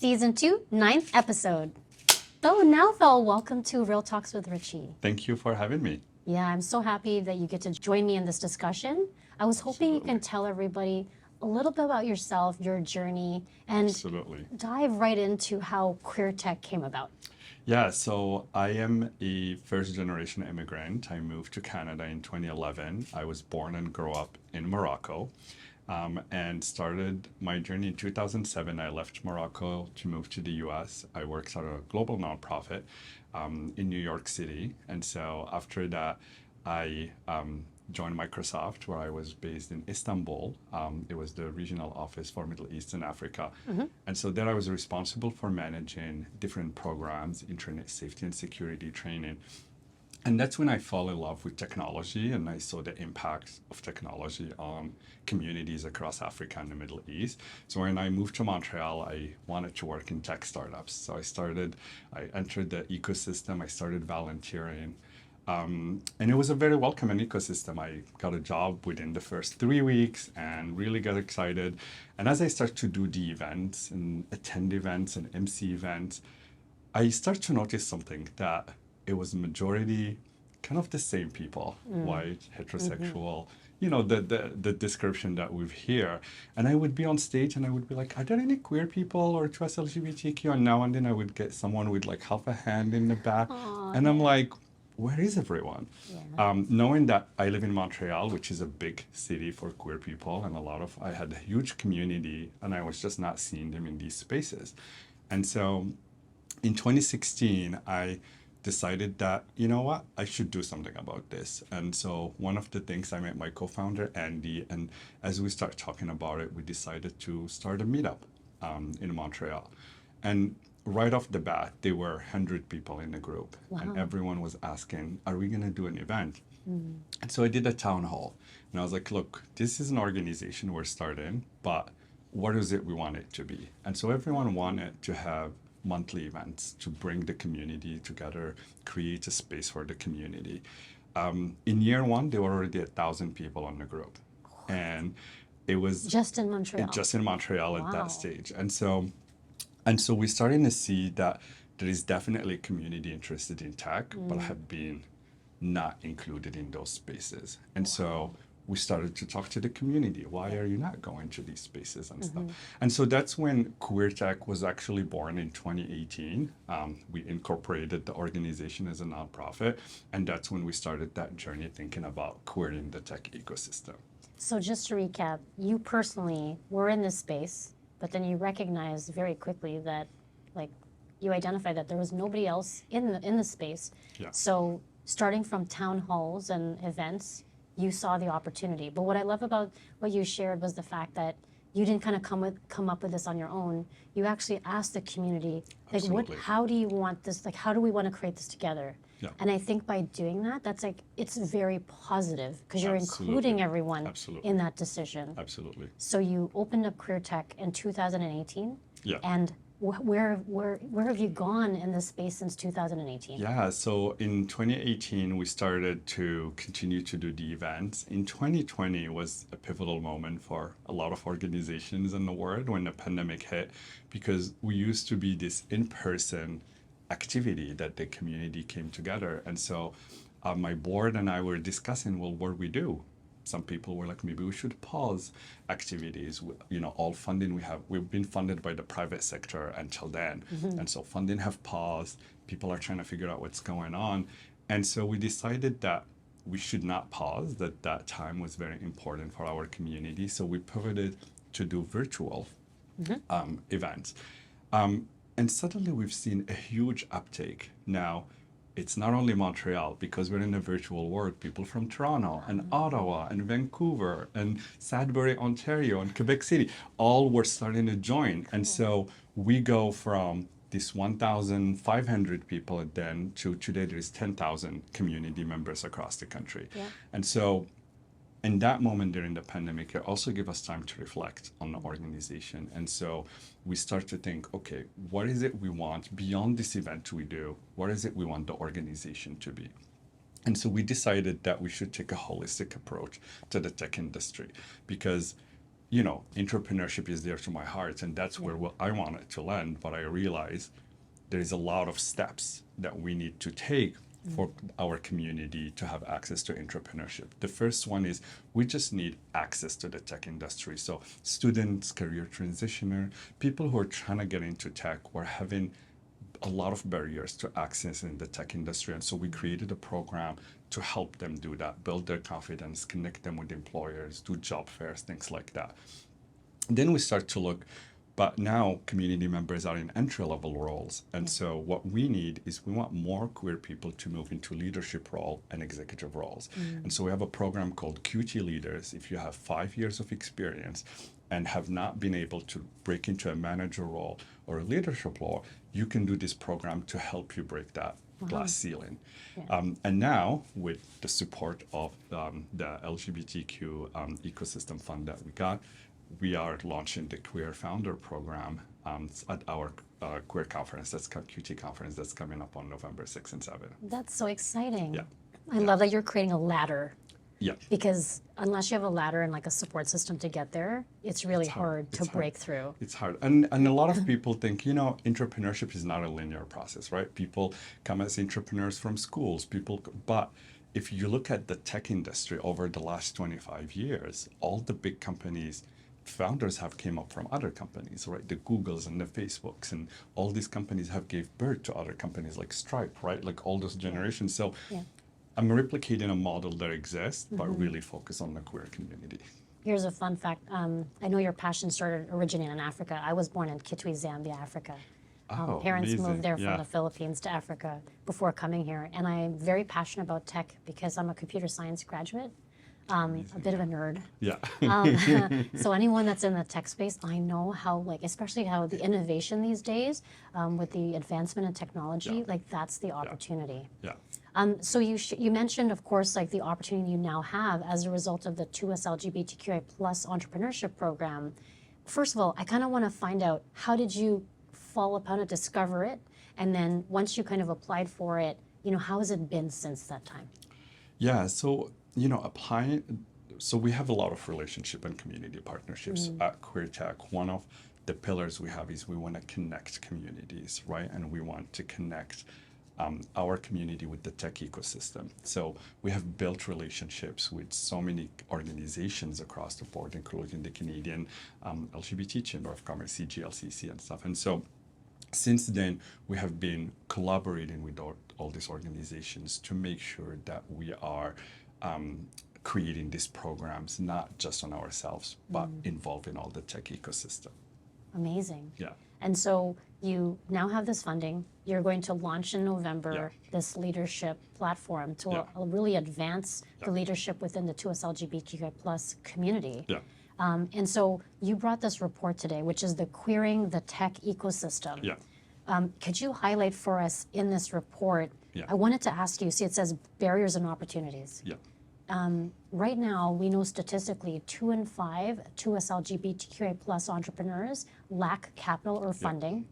Season 2, 9th episode. So Naoufel, welcome to Real Talks with Rechie. Thank you for having me. Yeah, I'm so happy that you get to join me in this discussion. I was hoping you can tell everybody a little bit about yourself, your journey, and dive right into how queer tech came about. Yeah, so I am a first generation immigrant. I moved to Canada in 2011. I was born and grew up in Morocco. And started my journey in 2007. I left Morocco to move to the US. I worked at a global nonprofit in New York City. And so after that, I joined Microsoft, where I was based in Istanbul. It was the regional office for Middle East and Africa. And so there I was responsible for managing different programs, internet safety and security training. And that's when I fell in love with technology, and I saw the impact of technology on communities across Africa and the Middle East. So when I moved to Montreal, I wanted to work in tech startups. So I entered the ecosystem, I started volunteering. And it was a very welcoming ecosystem. I got a job within the first 3 weeks and really got excited. And as I started to do the events and attend events and MC events, I started to notice something that it was majority kind of the same people, white, heterosexual, the description that we hear. And I would be on stage and I would be like, are there any queer people or trans LGBTQ? And now and then I would get someone with like half a hand in the back. And I'm like, where is everyone? Yeah. Knowing that I live in Montreal, which is a big city for queer people, and I had a huge community, and I was just not seeing them in these spaces. And so in 2016, I decided that, you know what, I should do something about this. And so one of the things, I met my co-founder, Andy, and as we start talking about it, we decided to start a meetup in Montreal. And right off the bat, there were 100 people in the group. Wow. And everyone was asking, are we going to do an event? And so I did a town hall. And I was like, look, this is an organization we're starting, but what is it we want it to be? And so everyone wanted to have monthly events to bring the community together, create a space for the community. In year one, there were already 1,000 people on the group. And it was just in Montreal. Just in Montreal at that stage. And so we're starting to see that there is definitely a community interested in tech, but have been not included in those spaces. And so we started to talk to the community. Why are you not going to these spaces and stuff? And so that's when Queer Tech was actually born in 2018. We incorporated the organization as a nonprofit, and that's when we started that journey thinking about queering the tech ecosystem. So just to recap, you personally were in this space, but then you recognized very quickly that, like, you identified that there was nobody else in the space. Yeah. So starting from town halls and events, you saw the opportunity. But what I love about what you shared was the fact that you didn't kind of come up with this on your own. You actually asked the community, like, how do you want this? Like, how do we want to create this together? Yeah. And I think by doing that, that's like, it's very positive because you're including everyone in that decision. Absolutely. So you opened up Queer Tech in 2018. Yeah. And where have you gone in this space since 2018? Yeah, so in 2018, we started to continue to do the events. In 2020 was a pivotal moment for a lot of organizations in the world when the pandemic hit, because we used to be this in-person activity that the community came together. And so my board and I were discussing, well, what do we do? Some people were like, maybe we should pause activities. All funding we've been funded by the private sector until then. And so funding have paused. People are trying to figure out what's going on. And so we decided that we should not pause, that time was very important for our community. So we pivoted to do virtual events. And suddenly we've seen a huge uptake. Now, it's not only Montreal, because we're in a virtual world. People from Toronto and Ottawa and Vancouver and Sudbury, Ontario and Quebec City, all were starting to join. And so we go from this 1,500 people then to today there is 10,000 community members across the country. Yeah. And so in that moment during the pandemic, it also gave us time to reflect on the organization. And so we start to think, okay, what is it we want beyond this event we do? What is it we want the organization to be? And so we decided that we should take a holistic approach to the tech industry, because entrepreneurship is dear to my heart, and that's where I wanted to land. But I realized there is a lot of steps that we need to take for our community to have access to entrepreneurship. The first one is we just need access to the tech industry. So students, career transitioner, people who are trying to get into tech were having a lot of barriers to access in the tech industry. And so we created a program to help them do that, build their confidence, connect them with employers, do job fairs, things like that. Then we start to look, but now community members are in entry-level roles. And so what we need is we want more queer people to move into leadership role and executive roles. And so we have a program called QT Leaders. If you have 5 years of experience and have not been able to break into a manager role or a leadership role, you can do this program to help you break that glass ceiling. And now, with the support of the LGBTQ ecosystem fund that we got, we are launching the Queer Founder Program at our queer conference, that's QT conference, that's coming up on November 6th and 7th. That's so exciting. Yeah. I love that you're creating a ladder. Yeah. Because unless you have a ladder and like a support system to get there, it's really hard to break through. It's hard. And a lot of people think, entrepreneurship is not a linear process, right? People come as entrepreneurs from schools, but if you look at the tech industry over the last 25 years, all the big companies, founders have came up from other companies, right? The Googles and the Facebooks and all these companies have gave birth to other companies like Stripe, right? Like all those generations. So I'm replicating a model that exists, but really focus on the queer community. Here's a fun fact. I know your passion started originating in Africa. I was born in Kitwe, Zambia, Africa. Parents amazing. moved there from the Philippines to Africa before coming here. And I'm very passionate about tech because I'm a computer science graduate. A bit of a nerd. Yeah. So anyone that's in the tech space, I know how, especially how the innovation these days with the advancement in technology, that's the opportunity. Yeah. So you mentioned, of course, the opportunity you now have as a result of the 2S LGBTQI plus entrepreneurship program. First of all, I kind of want to find out, how did you fall upon it, discover it? And then once you kind of applied for it, how has it been since that time? Yeah, so, so we have a lot of relationship and community partnerships at Queer Tech. One of the pillars we have is we want to connect communities, right? And we want to connect our community with the tech ecosystem. So we have built relationships with so many organizations across the board, including the Canadian LGBT Chamber of Commerce, CGLCC and stuff. And so since then, we have been collaborating with all these organizations to make sure that we are creating these programs, not just on ourselves, but involving all the tech ecosystem. Amazing. Yeah. And so you now have this funding. You're going to launch in November this leadership platform to really advance the leadership within the 2S LGBTQI plus community. Yeah. And so you brought this report today, which is the Queering the Tech Ecosystem. Yeah. Could you highlight for us in this report? Yeah. I wanted to ask you, see, it says barriers and opportunities. Yeah. Right now, we know statistically 2 in 5 2S LGBTQI plus entrepreneurs lack capital or funding.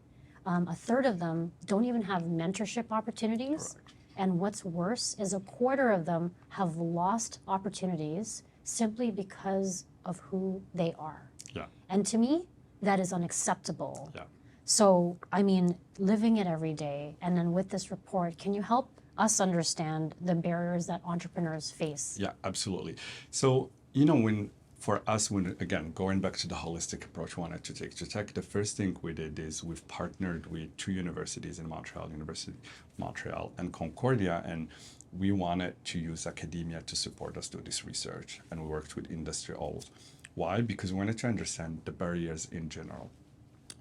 A third of them don't even have mentorship opportunities. Correct. And what's worse is a quarter of them have lost opportunities simply because of who they are. Yeah. And to me, that is unacceptable. Yeah. So, I mean, living it every day, and then with this report, can you help us understand the barriers that entrepreneurs face? Yeah, absolutely. So, for us, again, going back to the holistic approach we wanted to take to tech, the first thing we did is we've partnered with 2 universities in Montreal, University of Montreal and Concordia, and we wanted to use academia to support us do this research, and we worked with industry all. Why? Because we wanted to understand the barriers in general.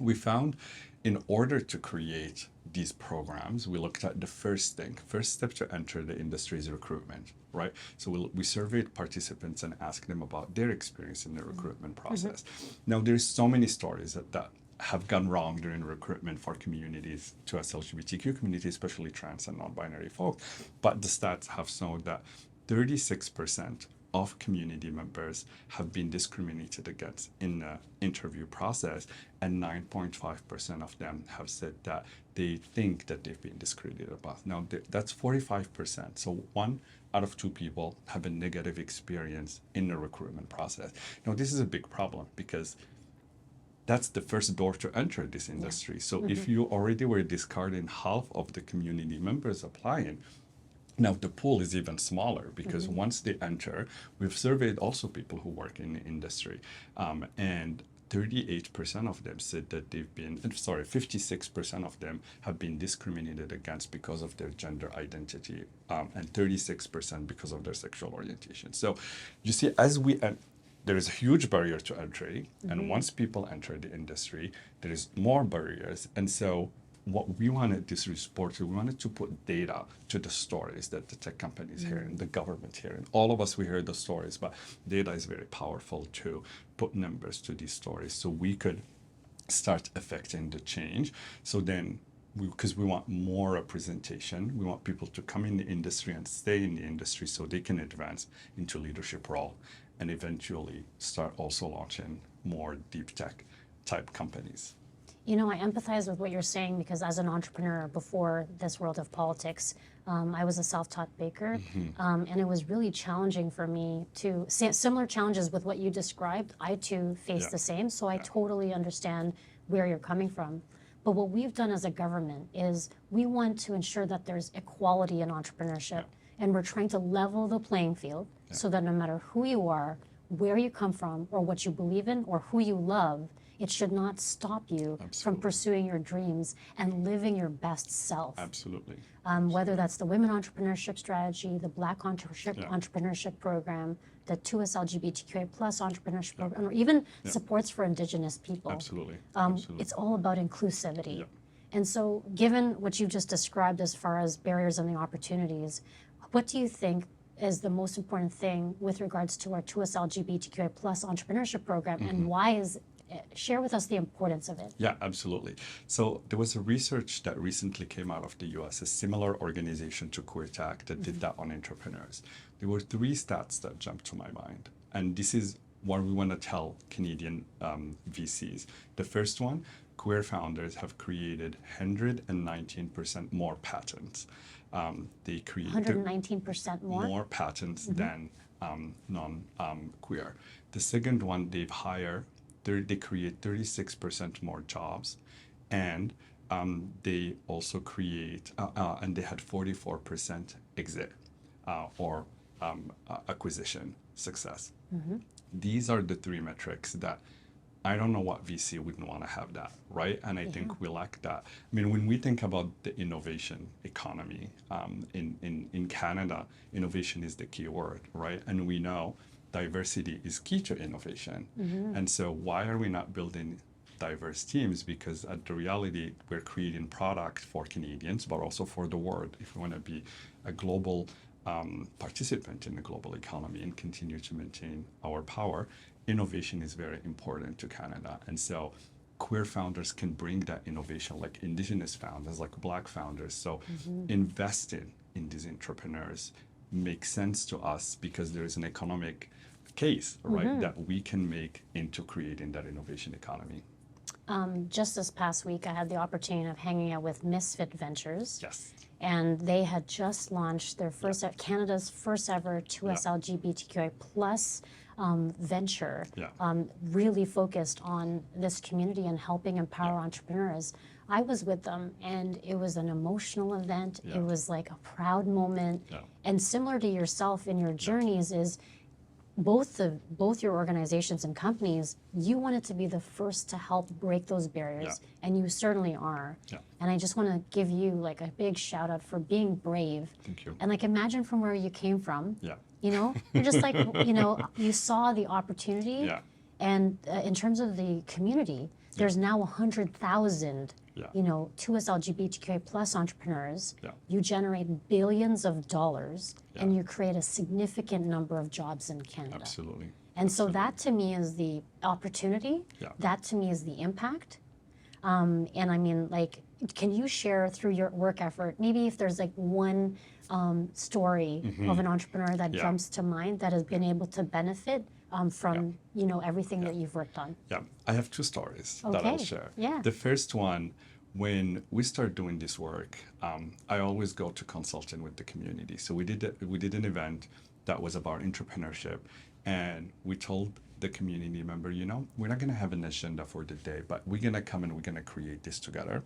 We found in order to create these programs, we looked at the first step to enter the industry is recruitment, right? So we surveyed participants and asked them about their experience in the recruitment process. Now, there's so many stories that have gone wrong during recruitment for communities, to us LGBTQ community, especially trans and non-binary folks. But the stats have shown that 36% of community members have been discriminated against in the interview process, and 9.5% of them have said that they think that they've been discriminated about. Now, that's 45%. So 1 out of 2 people have a negative experience in the recruitment process. Now, this is a big problem because that's the first door to enter this industry. So if you already were discarding half of the community members applying, now the pool is even smaller because once they enter, we've surveyed also people who work in the industry, and 38% of them said that 56% of them have been discriminated against because of their gender identity, and 36% because of their sexual orientation. So you see, there is a huge barrier to entry, and once people enter the industry, there is more barriers. And so what we wanted this report to, we wanted to put data to the stories that the tech companies hear and the government hear. And all of us, we hear the stories, but data is very powerful to put numbers to these stories so we could start affecting the change. So then, because we want more representation, we want people to come in the industry and stay in the industry so they can advance into leadership role and eventually start also launching more deep tech type companies. You know, I empathize with what you're saying because as an entrepreneur before this world of politics, I was a self-taught baker, and it was really challenging for me to see similar challenges with what you described. I too faced the same, so I totally understand where you're coming from. But what we've done as a government is we want to ensure that there's equality in entrepreneurship, and we're trying to level the playing field so that no matter who you are, where you come from, or what you believe in, or who you love, it should not stop you from pursuing your dreams and living your best self. Absolutely. Whether that's the Women Entrepreneurship Strategy, the Black Entrepreneurship Program, the 2S LGBTQA plus entrepreneurship program, or even supports for Indigenous people. Absolutely. It's all about inclusivity. And so given what you just described as far as barriers and the opportunities, what do you think is the most important thing with regards to our 2S LGBTQA plus entrepreneurship program, and why is share with us the importance of it. Yeah, absolutely. So there was a research that recently came out of the US, a similar organization to QueerTech that did that on entrepreneurs. There were 3 stats that jumped to my mind. And this is what we want to tell Canadian VCs. The first one, queer founders have created 119% more patents. They created 119% more patents than non-queer. The second one, they create 36% more jobs, and they also create, and they had 44% exit or acquisition success. These are the 3 metrics that I don't know what VC wouldn't want to have that, right? And I think we lack that. I mean, when we think about the innovation economy in Canada, innovation is the key word, right? And we know diversity is key to innovation. And so why are we not building diverse teams? Because at the reality, we're creating product for Canadians, but also for the world. If we want to be a global participant in the global economy and continue to maintain our power, innovation is very important to Canada. And so queer founders can bring that innovation, like Indigenous founders, like Black founders. So investing in these entrepreneurs makes sense to us because there is an economic case, right, that we can make into creating that innovation economy. Just this past week, I had the opportunity of hanging out with Misfit Ventures. Yes. And they had just launched their first, Canada's first ever 2S LGBTQI plus venture, really focused on this community and helping empower entrepreneurs. I was with them, and it was an emotional event. It was like a proud moment. And similar to yourself in your journeys is both your organizations and companies, you wanted to be the first to help break those barriers, and you certainly are. And I just want to give you like a big shout out for being brave. Thank you. And like imagine from where you came from. You know, you're just like, you know, you saw the opportunity, and in terms of the community, there's now 100,000 you know, 2S LGBTQA plus entrepreneurs. You generate billions of dollars, and you create a significant number of jobs in Canada. Absolutely. And so that to me is the opportunity. That to me is the impact. And I mean, like, can you share through your work effort, maybe if there's like one story of an entrepreneur that Yeah. jumps to mind that has been able to benefit from everything that you've worked on? Yeah, I have two stories that I'll Okay. share. Yeah. The first one, when we start doing this work, I always go to consulting with the community. So we did an event that was about entrepreneurship, and we told the community member, we're not going to have an agenda for the day, but we're going to come and we're going to create this together.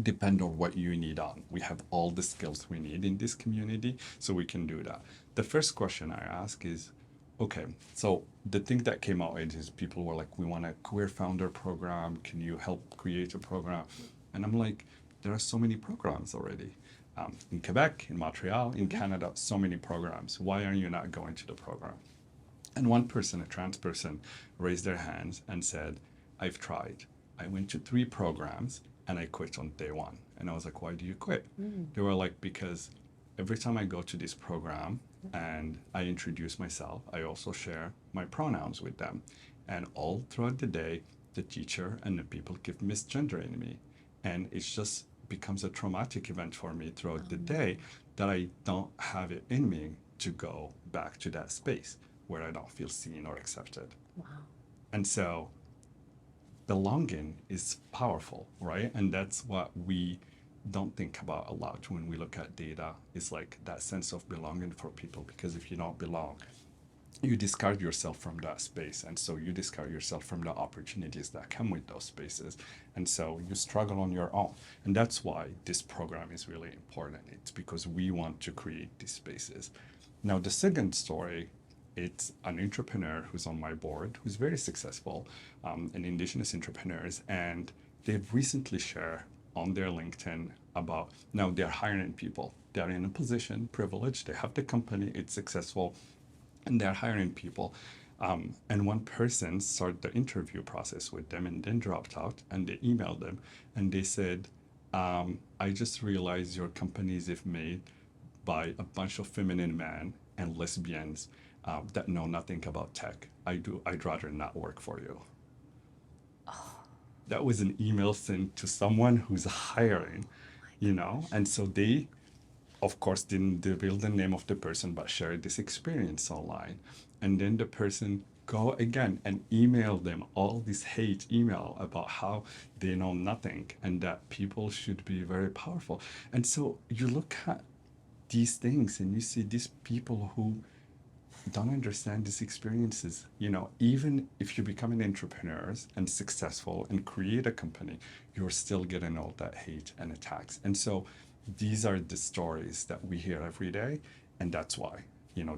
Depend on what you need on. We have all the skills we need in this community, so we can do that. The first question I ask is, okay, so the thing that came out is people were like, we want a queer founder program. Can you help create a program? And I'm like, there are so many programs already. In Quebec, in Montreal, in Canada, so many programs. Why are you not going to the program? And one person, a trans person, raised their hands and said, I've tried. I went to 3 programs and I quit on day 1. And I was like, why do you quit? They were like, because every time I go to this program and I introduce myself, I also share my pronouns with them. And all throughout the day, the teacher and the people keep misgendering me. And it just becomes a traumatic event for me throughout the day that I don't have it in me to go back to that space where I don't feel seen or accepted. Wow. And so belonging is powerful, right? And that's what we don't think about a lot when we look at data. It's like that sense of belonging for people, because if you don't belong, you discard yourself from that space, and so you discard yourself from the opportunities that come with those spaces, and so you struggle on your own. And that's why this program is really important. It's because we want to create these spaces. Now, the second story, it's an entrepreneur who's on my board who's very successful, an indigenous entrepreneurs, and they've recently shared on their LinkedIn about now they're hiring people. They're in a position, privileged, they have the company, it's successful, and they're hiring people. And one person started the interview process with them and then dropped out, and they emailed them and they said, I just realized your companies is made by a bunch of feminine men and lesbians that know nothing about tech. I'd rather not work for you. That was an email sent to someone who's hiring, and so they, of course, didn't reveal the name of the person, but shared this experience online. And then the person go again and email them all this hate email about how they know nothing and that people should be very powerful. And so you look at these things and you see these people who don't understand these experiences. Even if you become an entrepreneur and successful and create a company, you're still getting all that hate and attacks. And so these are the stories that we hear every day. And that's why,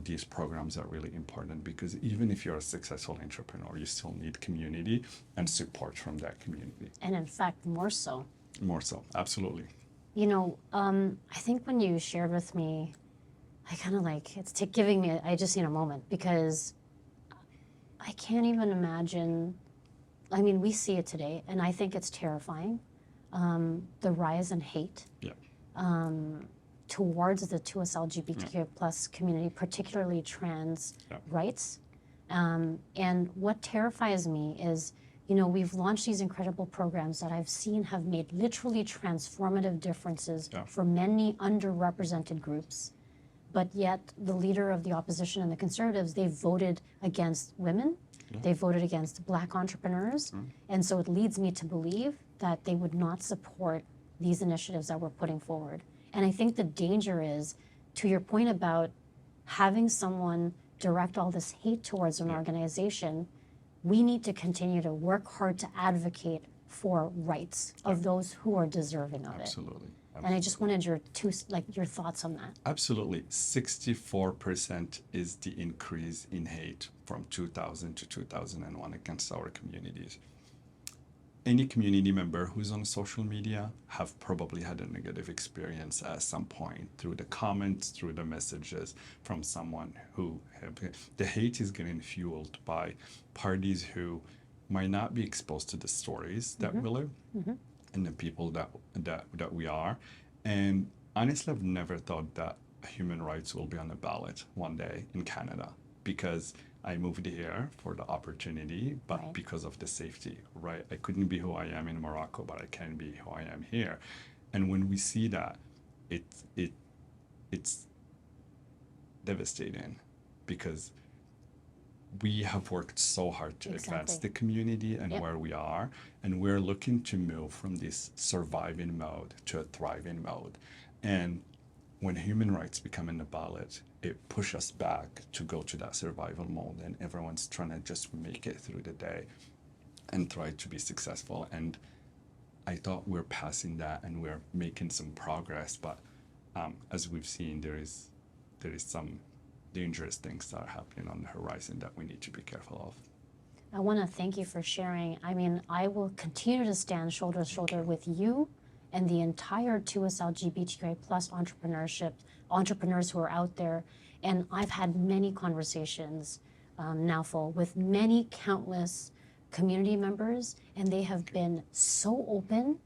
these programs are really important, because even if you're a successful entrepreneur, you still need community and support from that community. And in fact, more so. More so, absolutely. I think when you shared with me, I kind of it's giving me, I just need a moment, because I can't even imagine. I mean, we see it today, and I think it's terrifying. The rise in hate towards the 2S LGBTQ plus community, particularly trans rights. And what terrifies me is, we've launched these incredible programs that I've seen have made literally transformative differences for many underrepresented groups. But yet the leader of the opposition and the Conservatives, they voted against women. They voted against Black entrepreneurs. And so it leads me to believe that they would not support these initiatives that we're putting forward. And I think the danger is, to your point about having someone direct all this hate towards an organization, we need to continue to work hard to advocate for rights of those who are deserving of it. Absolutely. And I just wanted your thoughts on that. Absolutely. 64% is the increase in hate from 2000 to 2001 against our communities. Any community member who's on social media have probably had a negative experience at some point, through the comments, through the messages from someone who the hate is getting fueled by parties who might not be exposed to the stories that we live and the people that we are. And honestly, I've never thought that human rights will be on the ballot one day in Canada, because I moved here for the opportunity, but because of the safety, right? I couldn't be who I am in Morocco, but I can be who I am here. And when we see that, it it's devastating because we have worked so hard to advance Exactly. the community and Yep. where we are, and we're looking to move from this surviving mode to a thriving mode. And when human rights become in the ballot, it pushes us back to go to that survival mode, and everyone's trying to just make it through the day and try to be successful. And I thought we're passing that and we're making some progress, but as we've seen, there is some dangerous things that are happening on the horizon that we need to be careful of. I want to thank you for sharing. I mean, I will continue to stand shoulder to shoulder with you and the entire 2S LGBTQI plus entrepreneurs who are out there. And I've had many conversations, Naoufel, with many countless community members, and they have been so open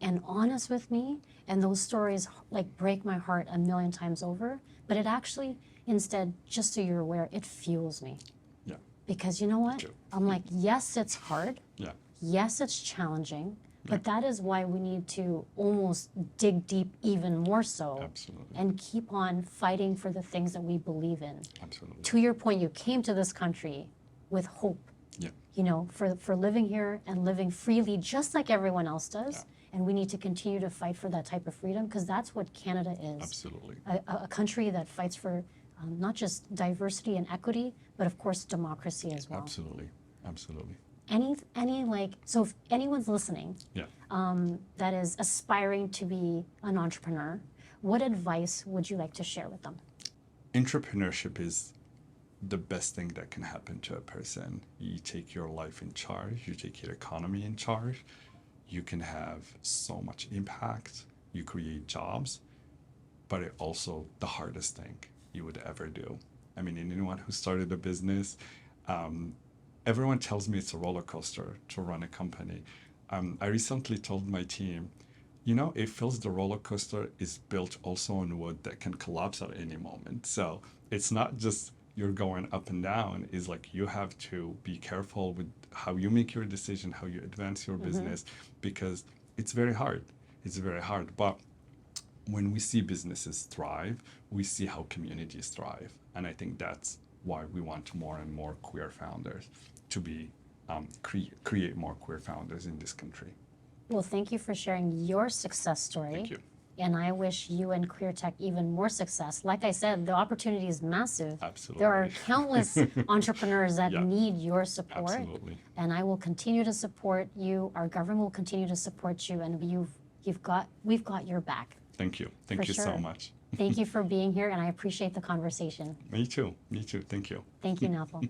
and honest with me. And those stories like break my heart a million times over. But it actually, instead, just so you're aware, it fuels me. Yeah. Because you know what? True. I'm like, yes, it's hard. Yeah. Yes, it's challenging. But that is why we need to almost dig deep even more so. Absolutely. And keep on fighting for the things that we believe in. Absolutely. To your point, you came to this country with hope. Yeah. You know, for living here and living freely just like everyone else does. Yeah. And we need to continue to fight for that type of freedom because that's what Canada is. Absolutely. A country that fights for not just diversity and equity, but of course democracy as well. Absolutely. Absolutely. Any like, so if anyone's listening Yeah. that is aspiring to be an entrepreneur, what advice would you like to share with them? Entrepreneurship is the best thing that can happen to a person. You take your life in charge, you take your economy in charge, you can have so much impact, you create jobs, but it also the hardest thing you would ever do. I mean, anyone who started a business, everyone tells me it's a roller coaster to run a company. I recently told my team, you know, it feels the roller coaster is built also on wood that can collapse at any moment. So it's not just you're going up and down, is like you have to be careful with how you make your decision, how you advance your business, because it's very hard. It's very hard. But when we see businesses thrive, we see how communities thrive. And I think that's why we want more and more queer founders to be create more queer founders in this country. Well, thank you for sharing your success story. Thank you. And I wish you and Queer Tech even more success. Like I said, the opportunity is massive. Absolutely. There are countless entrepreneurs that Yeah. need your support. Absolutely. And I will continue to support you. Our government will continue to support you, and we've got your back. Thank you. Thank For you so sure. much. Thank you for being here, and I appreciate the conversation. Me too. Me too. Thank you. Thank you, Naoufel.